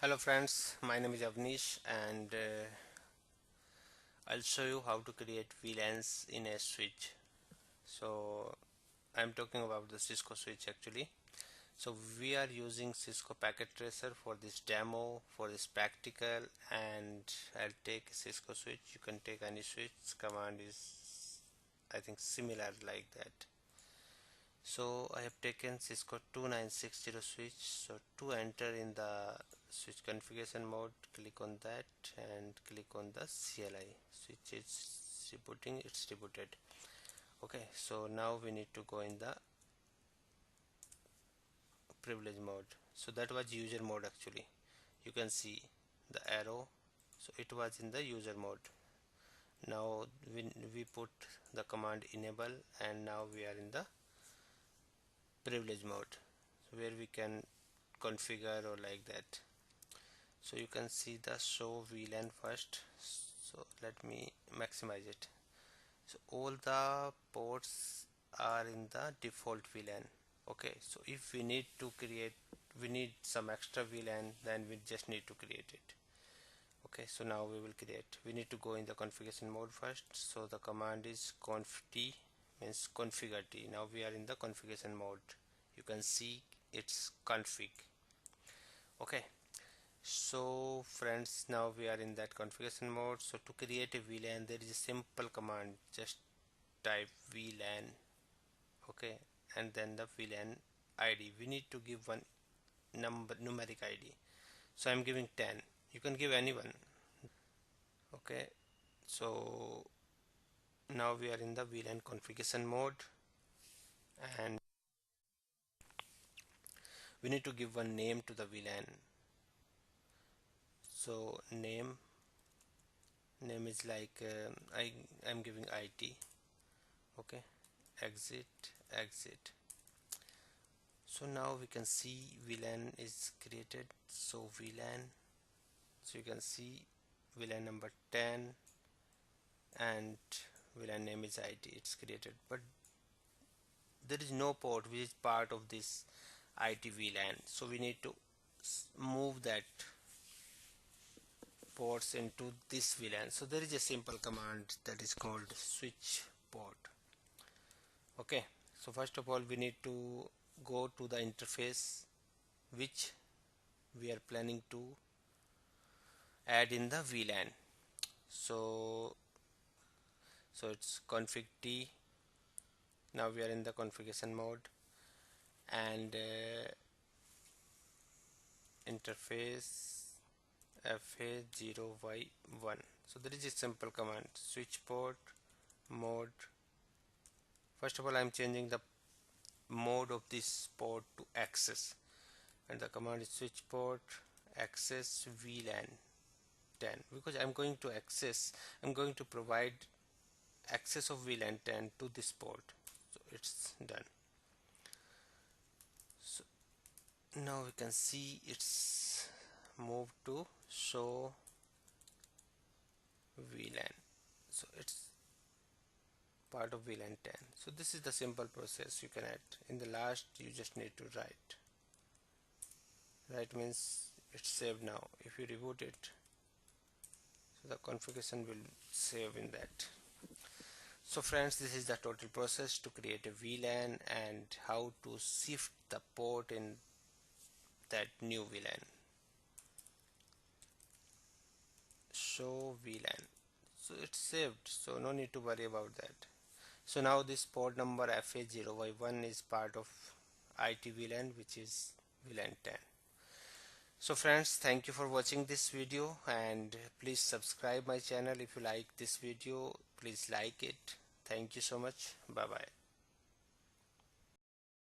Hello friends, my name is Avnish and I'll show you how to create VLANs in a switch. So I'm talking about the Cisco Switch actually. So we are using Cisco Packet Tracer for this demo, for this practical, and I'll take Cisco Switch. You can take any switch. Command is I think similar like that. So I have taken Cisco 2960 switch. So to enter in the switch configuration mode, click on that and click on the CLI. Switch is rebooting, it's rebooted. Okay, so now we need to go in the privilege mode. So that was user mode actually. You can see the arrow. So it was in the user mode. Now we put the command enable and now we are in the privilege mode where we can configure or like that. So you can see the show VLAN first. So let me maximize it. So all the ports are in the default VLAN. Okay, so if we need some extra VLAN, then we just need to create it. Okay, so now we need to go in the configuration mode first. So the command is conft means configure t. Now we are in the configuration mode. You can see it's config. Okay, so friends, now we are in that configuration mode. So to create a VLAN, there is a simple command. Just type VLAN, okay, and then the VLAN ID. We need to give one numeric ID. So I'm giving 10. You can give anyone. Okay, so now we are in the VLAN configuration mode and we need to give one name to the VLAN. So name is like I'm giving IT. Okay, exit. So now we can see VLAN is created. So VLAN, so you can see VLAN number 10 and VLAN name is IT. It's created, but there is no port which is part of this IT VLAN. So we need to move that ports into this VLAN. So there is a simple command that is called switch port. Okay, so first of all we need to go to the interface which we are planning to add in the VLAN. So it's config t. Now we are in the configuration mode and interface fa0y1. so there is a simple command switch port mode. First of all, I'm changing the mode of this port to access, and the command is switch port access VLAN 10, because I'm going to provide access of VLAN 10 to this port. So it's done. So now we can see it's moved to show VLAN. So it's part of VLAN 10. So this is the simple process you can add. In the last, you just need to write means it's saved now. If you reboot it, so the configuration will save in that. So friends, this is the total process to create a VLAN and how to shift the port in that new VLAN. Show VLAN. So it's saved, so no need to worry about that. So now this port number FA0Y1 is part of IT VLAN, which is VLAN 10. So friends, thank you for watching this video and please subscribe my channel. If you like this video, please like it. Thank you so much. Bye bye.